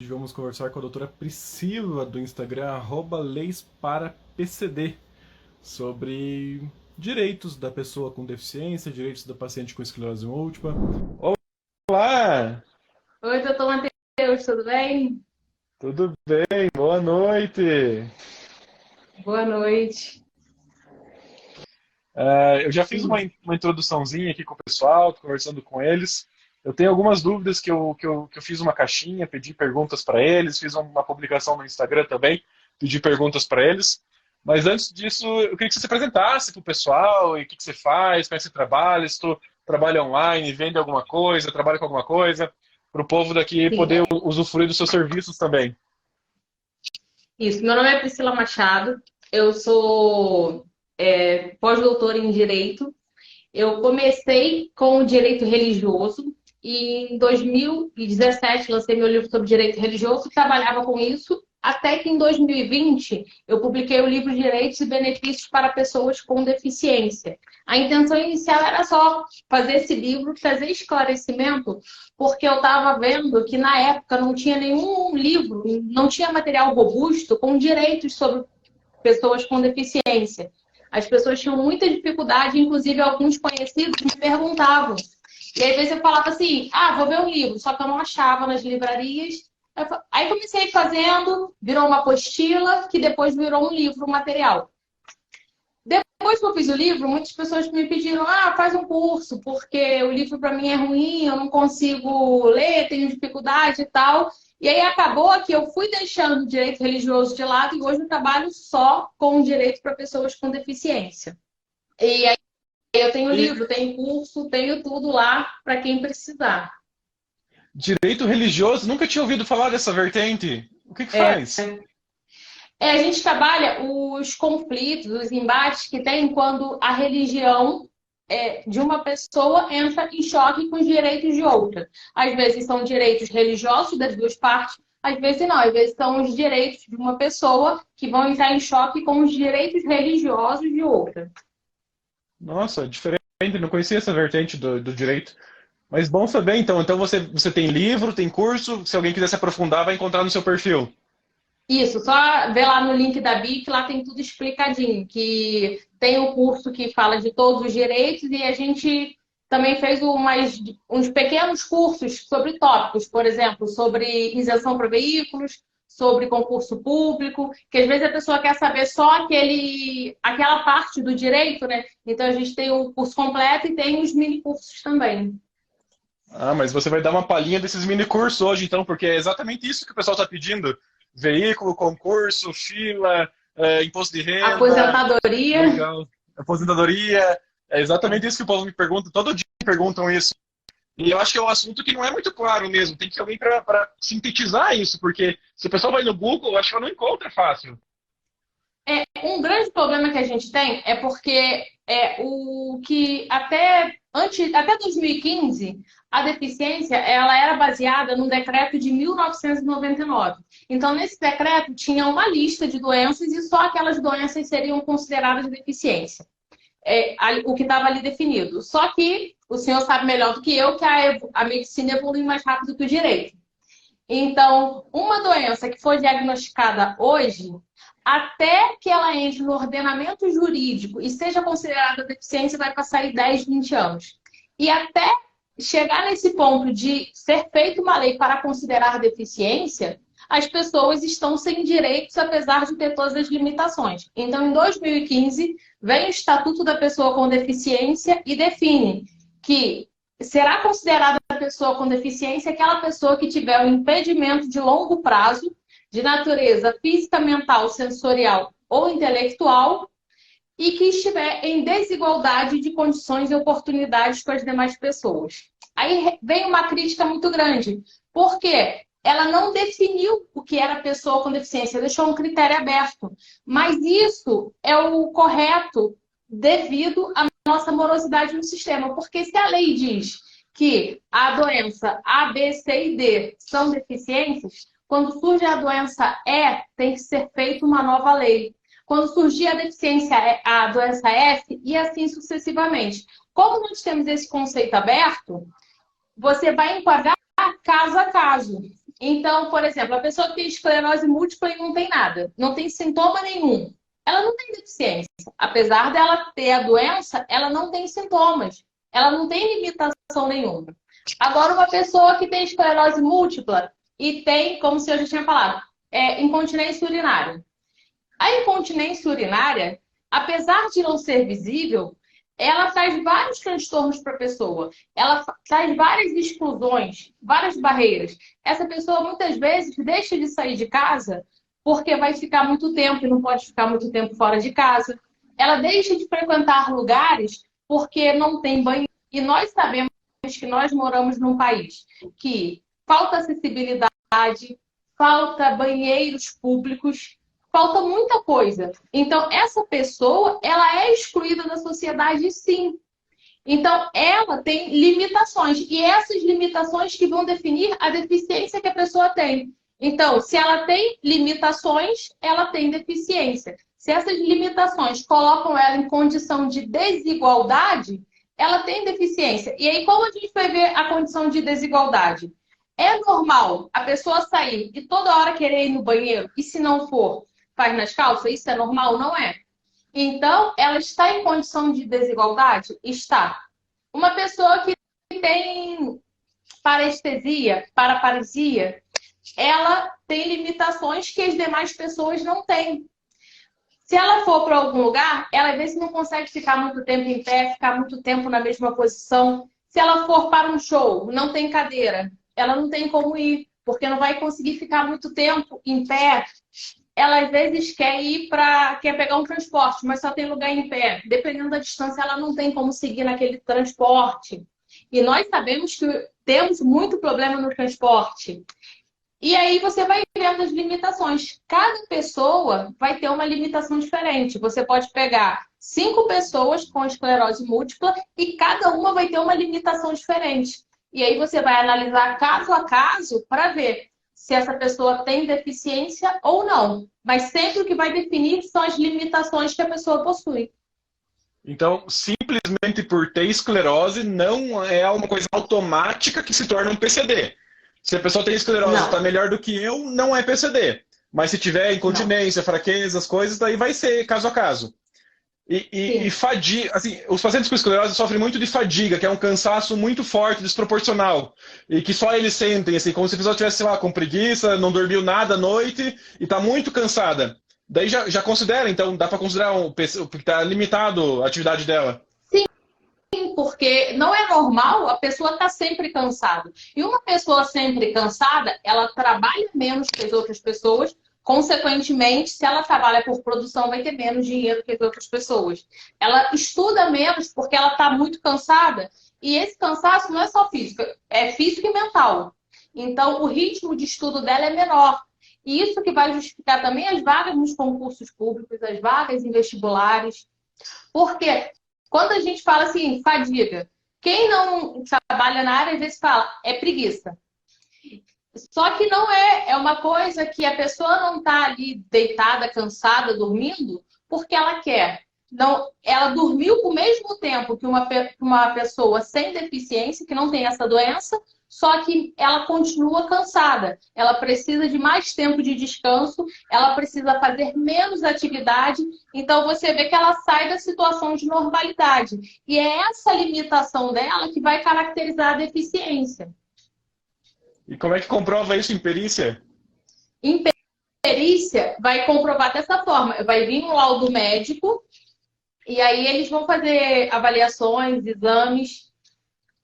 Hoje vamos conversar com a doutora Priscila, do Instagram, @leisparapcd, sobre direitos da pessoa com deficiência, direitos da paciente com esclerose múltipla. Olá, Oi, doutor Matheus, tudo bem? tudo bem? Boa noite. Boa noite. Eu já fiz uma introduçãozinha aqui com o pessoal, tô conversando com eles. Eu tenho algumas dúvidas que eu fiz uma caixinha, pedi perguntas para eles, fiz uma publicação no Instagram também, pedi perguntas para eles. Mas antes disso, eu queria que você se apresentasse para o pessoal, e o que você faz, como é que você trabalha, se tu trabalha online, vende alguma coisa, trabalha com alguma coisa, para o povo daqui Sim, poder usufruir dos seus serviços também. isso. Meu nome é Priscila Machado, eu sou pós-doutora em Direito. Eu comecei com o direito religioso e em 2017 lancei meu livro sobre direito religioso e trabalhava com isso até que em 2020 eu publiquei o livro Direitos e Benefícios para Pessoas com Deficiência. A intenção inicial era só fazer esse livro, trazer esclarecimento, porque eu estava vendo que na época não tinha nenhum livro, não tinha material robusto com direitos sobre pessoas com deficiência. As pessoas tinham muita dificuldade, inclusive alguns conhecidos me perguntavam. E às vezes eu falava assim, vou ver um livro, só que eu não achava nas livrarias. Aí comecei fazendo, virou uma apostila, que depois virou um livro, um material. Depois que eu fiz o livro, muitas pessoas me pediram, faz um curso, porque o livro para mim é ruim, eu não consigo ler, tenho dificuldade e tal. E aí acabou que eu fui deixando o direito religioso de lado e hoje eu trabalho só com o direito para pessoas com deficiência. E aí eu tenho E livro, tenho curso, tenho tudo lá para quem precisar. direito religioso, nunca tinha ouvido falar dessa vertente. O que É, faz? a gente trabalha os conflitos, os embates que tem quando a religião de uma pessoa entra em choque com os direitos de outra. Às vezes são direitos religiosos das duas partes, às vezes não. Às vezes são os direitos de uma pessoa que vão entrar em choque com os direitos religiosos de outra. Nossa, diferente, não conhecia essa vertente do direito. Mas bom saber, então. Então você tem livro, tem curso, se alguém quiser se aprofundar, vai encontrar no seu perfil. Isso, só ver lá no link da Bi, que lá tem tudo explicadinho, que tem o curso que fala de todos os direitos e a gente também fez uns pequenos cursos sobre tópicos, por exemplo, sobre isenção para veículos, sobre concurso público, que às vezes a pessoa quer saber só aquela parte do direito, né? Então a gente tem o curso completo e tem os mini cursos também. Ah, mas você vai dar uma palhinha desses mini cursos hoje, então, porque é exatamente isso que o pessoal está pedindo. Veículo, concurso, fila, imposto de renda, Aposentadoria. legal, aposentadoria. É exatamente isso que o povo me pergunta. Todo dia me perguntam isso. E eu acho que é um assunto que não é muito claro mesmo. Tem que ter alguém para sintetizar isso, porque se o pessoal vai no Google, eu acho que ela não encontra fácil. Um grande problema que a gente tem é porque o que até 2015 a deficiência ela era baseada no decreto de 1999. Então, nesse decreto tinha uma lista de doenças e só aquelas doenças seriam consideradas deficiência. O que estava ali definido. Só que o senhor sabe melhor do que eu que a medicina evolui mais rápido que o direito. Então, uma doença que foi diagnosticada hoje, até que ela entre no ordenamento jurídico e seja considerada deficiência, vai passar aí 10, 20 anos. E até chegar nesse ponto de ser feita uma lei para considerar deficiência, as pessoas estão sem direitos, apesar de ter todas as limitações. Então, em 2015, vem o Estatuto da Pessoa com Deficiência e define que será considerada a pessoa com deficiência aquela pessoa que tiver um impedimento de longo prazo, de natureza física, mental, sensorial ou intelectual, e que estiver em desigualdade de condições e oportunidades com as demais pessoas. Aí vem uma crítica muito grande, porque ela não definiu o que era pessoa com deficiência, deixou um critério aberto. Mas isso é o correto devido à nossa morosidade no sistema, porque se a lei diz que a doença A, B, C e D são deficiências, quando surge a doença E, tem que ser feita uma nova lei. Quando surgir a deficiência, a doença F, e assim sucessivamente. Como nós temos esse conceito aberto, você vai enquadrar caso a caso. Então, por exemplo, a pessoa que tem esclerose múltipla e não tem nada, não tem sintoma nenhum, ela não tem deficiência. Apesar dela ter a doença, ela não tem sintomas, ela não tem limitação nenhuma. Agora, uma pessoa que tem esclerose múltipla e tem, como se eu já tinha falado, incontinência urinária. A incontinência urinária, apesar de não ser visível, ela traz vários transtornos para a pessoa. Ela traz várias exclusões, várias barreiras. Essa pessoa, muitas vezes, deixa de sair de casa porque vai ficar muito tempo e não pode ficar muito tempo fora de casa. Ela deixa de frequentar lugares porque não tem banheiro. E nós sabemos que nós moramos num país que falta acessibilidade, falta banheiros públicos, falta muita coisa. Então, essa pessoa, ela é excluída da sociedade, sim. Então, ela tem limitações. E essas limitações que vão definir a deficiência que a pessoa tem. Então, se ela tem limitações, ela tem deficiência. Se essas limitações colocam ela em condição de desigualdade, ela tem deficiência. E aí, como a gente vai ver a condição de desigualdade? É normal a pessoa sair e toda hora querer ir no banheiro, e se não for, faz nas calças? Isso é normal? Não é. Então, ela está em condição de desigualdade? Está. Uma pessoa que tem parestesia, paraparesia, ela tem limitações que as demais pessoas não têm. Se ela for para algum lugar, ela às vezes não consegue ficar muito tempo em pé, ficar muito tempo na mesma posição. Se ela for para um show, não tem cadeira, ela não tem como ir, porque não vai conseguir ficar muito tempo em pé. Ela às vezes quer pegar um transporte, mas só tem lugar em pé. Dependendo da distância, ela não tem como seguir naquele transporte. E nós sabemos que temos muito problema no transporte. E aí você vai vendo as limitações. Cada pessoa vai ter uma limitação diferente. Você pode pegar 5 pessoas com esclerose múltipla e cada uma vai ter uma limitação diferente. E aí você vai analisar caso a caso para ver se essa pessoa tem deficiência ou não. Mas sempre o que vai definir são as limitações que a pessoa possui. Então, simplesmente por ter esclerose, não é uma coisa automática que se torna um PCD. Se a pessoa tem esclerose e está melhor do que eu, não é PCD. Mas se tiver incontinência, fraqueza, as coisas, daí vai ser caso a caso. E fadiga, assim, os pacientes com esclerose sofrem muito de fadiga, que é um cansaço muito forte, desproporcional. E que só eles sentem, assim, como se a pessoa estivesse, sei lá, com preguiça, não dormiu nada à noite e está muito cansada. Daí já considera, então, dá para considerar que está limitado a atividade dela. Porque não é normal a pessoa estar sempre cansada. E uma pessoa sempre cansada, ela trabalha menos que as outras pessoas. Consequentemente, se ela trabalha por produção, vai ter menos dinheiro que as outras pessoas. Ela estuda menos porque ela está muito cansada. E esse cansaço não é só físico, é físico e mental. Então, o ritmo de estudo dela é menor. E isso que vai justificar também as vagas nos concursos públicos, as vagas em vestibulares. Por quê? Quando a gente fala assim, fadiga, quem não trabalha na área, às vezes fala, é preguiça. Só que não é uma coisa que a pessoa não está ali deitada, cansada, dormindo, porque ela quer. Não, ela dormiu o mesmo tempo que uma pessoa sem deficiência, que não tem essa doença, só que ela continua cansada. Ela precisa de mais tempo de descanso, ela precisa fazer menos atividade. Então, você vê que ela sai da situação de normalidade. E é essa limitação dela que vai caracterizar a deficiência. E como é que comprova isso em perícia? Em perícia, vai comprovar dessa forma. Vai vir um laudo médico, e aí eles vão fazer avaliações, exames,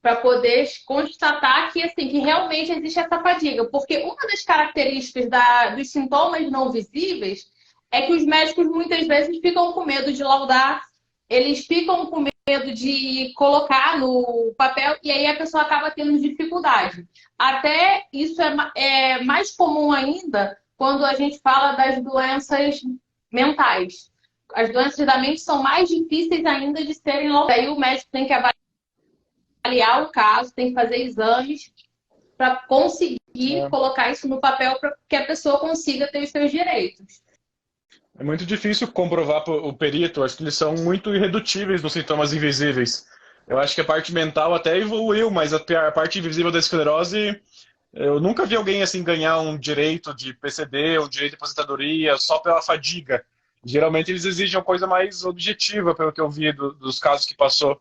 para poder constatar que, assim, que realmente existe essa fadiga. Porque uma das características dos sintomas não visíveis é que os médicos muitas vezes ficam com medo de laudar, eles ficam com medo de colocar no papel e aí a pessoa acaba tendo dificuldade. Até isso é mais comum ainda quando a gente fala das doenças mentais. As doenças da mente são mais difíceis ainda de serem laudadas. Aí o médico tem que avaliar o caso, tem que fazer exames para conseguir colocar isso no papel para que a pessoa consiga ter os seus direitos. É muito difícil comprovar o perito, acho que eles são muito irredutíveis nos sintomas invisíveis. Eu acho que a parte mental até evoluiu, mas a parte invisível da esclerose Eu nunca vi alguém assim ganhar um direito de PCD, um direito de aposentadoria só pela fadiga. Geralmente eles exigem uma coisa mais objetiva, pelo que eu vi dos casos que passou.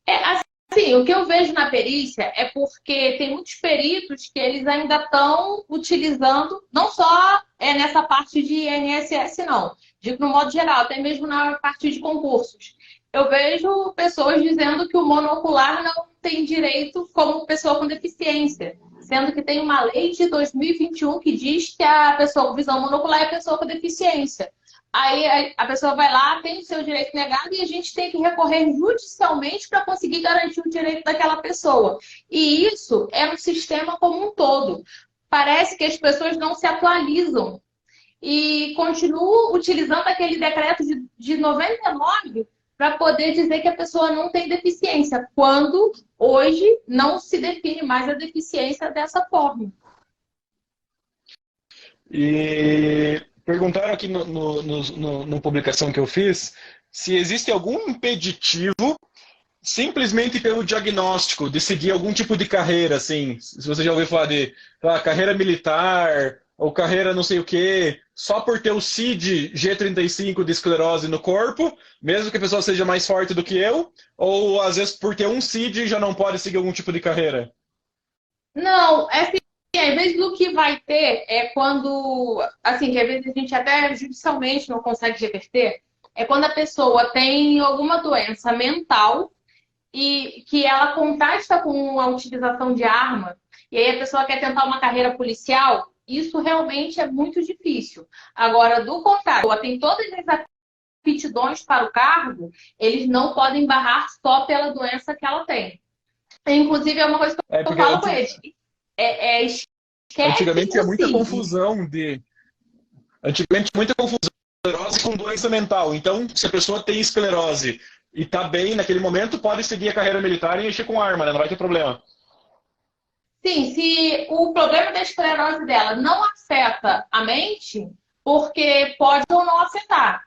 É, assim, o que eu vejo na perícia é porque tem muitos peritos que eles ainda estão utilizando, não só nessa parte de INSS, não. Digo no modo geral, até mesmo na parte de concursos. Eu vejo pessoas dizendo que o monocular não tem direito como pessoa com deficiência, sendo que tem uma lei de 2021 que diz que a pessoa com visão monocular é pessoa com deficiência. Aí a pessoa vai lá, tem o seu direito negado e a gente tem que recorrer judicialmente para conseguir garantir o direito daquela pessoa. E isso é no sistema como um todo. Parece que as pessoas não se atualizam e continuam utilizando aquele decreto de 99 para poder dizer que a pessoa não tem deficiência, quando hoje não se define mais a deficiência dessa forma. E perguntaram aqui no publicação que eu fiz se existe algum impeditivo simplesmente pelo diagnóstico de seguir algum tipo de carreira, assim, se você já ouviu falar de carreira militar ou carreira não sei o quê, só por ter o CID G35 de esclerose no corpo, mesmo que a pessoa seja mais forte do que eu, ou às vezes por ter um CID já não pode seguir algum tipo de carreira? Não, é assim, às vezes o que vai ter é quando, assim, que às vezes a gente até judicialmente não consegue reverter, é quando a pessoa tem alguma doença mental e que ela contrasta com a utilização de arma, e aí a pessoa quer tentar uma carreira policial, isso realmente é muito difícil. Agora, do contrário, ela tem todas as aptidões para o cargo, eles não podem barrar só pela doença que ela tem. Inclusive, é uma coisa que eu falo com eles. Antigamente tinha muita CID. confusão de. Antigamente, muita confusão de esclerose com doença mental. Então, se a pessoa tem esclerose e está bem naquele momento, pode seguir a carreira militar e mexer com arma, né? Não vai ter problema. Sim, se o problema da esclerose dela não afeta a mente, porque pode ou não afetar.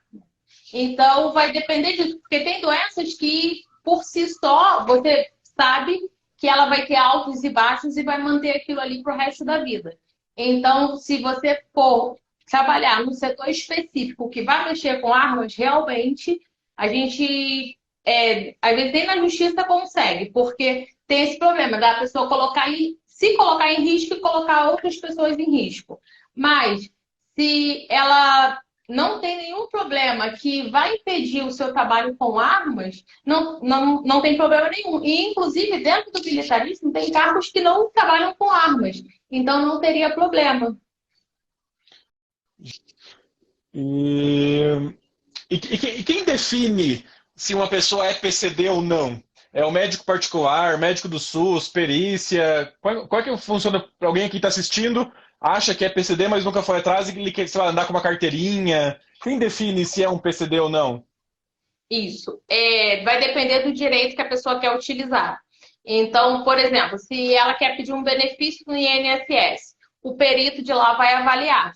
Então, vai depender disso, porque tem doenças que, por si só, você sabe que ela vai ter altos e baixos e vai manter aquilo ali para o resto da vida. Então, se você for trabalhar num setor específico que vai mexer com armas, realmente, a gente, às vezes, nem na justiça consegue, porque tem esse problema da pessoa se colocar em risco e colocar outras pessoas em risco. Mas, se ela não tem nenhum problema que vai impedir o seu trabalho com armas, não tem problema nenhum. E, inclusive, dentro do militarismo, tem cargos que não trabalham com armas. Então, não teria problema. E quem define se uma pessoa é PCD ou não? É o médico particular, médico do SUS, perícia? Qual é que funciona para alguém que está assistindo, acha que é PCD, mas nunca foi atrás e ele quer, sei lá, andar com uma carteirinha? Quem define se é um PCD ou não? Isso. Vai depender do direito que a pessoa quer utilizar. Então, por exemplo, se ela quer pedir um benefício no INSS, o perito de lá vai avaliar.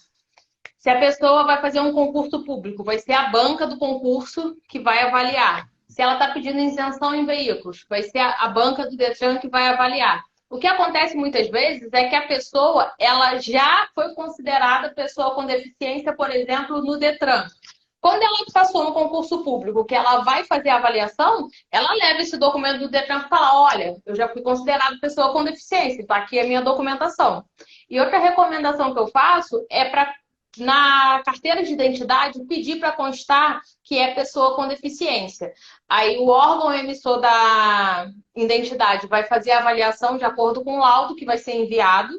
Se a pessoa vai fazer um concurso público, vai ser a banca do concurso que vai avaliar. Se ela está pedindo isenção em veículos, vai ser a banca do Detran que vai avaliar. O que acontece muitas vezes é que a pessoa ela já foi considerada pessoa com deficiência, por exemplo, no Detran. Quando ela passou no concurso público, que ela vai fazer a avaliação, ela leva esse documento do Detran e fala, olha, eu já fui considerada pessoa com deficiência, está aqui a minha documentação. E outra recomendação que eu faço é para, na carteira de identidade, pedir para constar que é pessoa com deficiência. Aí o órgão emissor da identidade vai fazer a avaliação de acordo com o laudo que vai ser enviado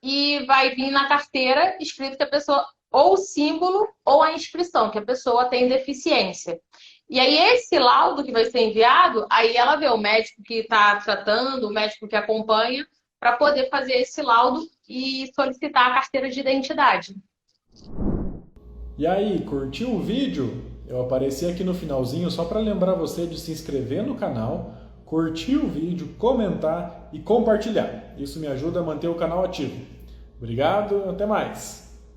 e vai vir na carteira escrito que a pessoa, ou o símbolo ou a inscrição, que a pessoa tem deficiência. E aí esse laudo que vai ser enviado, aí ela vê o médico que está tratando, o médico que acompanha, para poder fazer esse laudo e solicitar a carteira de identidade. E aí, curtiu o vídeo? Eu apareci aqui no finalzinho só para lembrar você de se inscrever no canal, curtir o vídeo, comentar e compartilhar. Isso me ajuda a manter o canal ativo. Obrigado, até mais!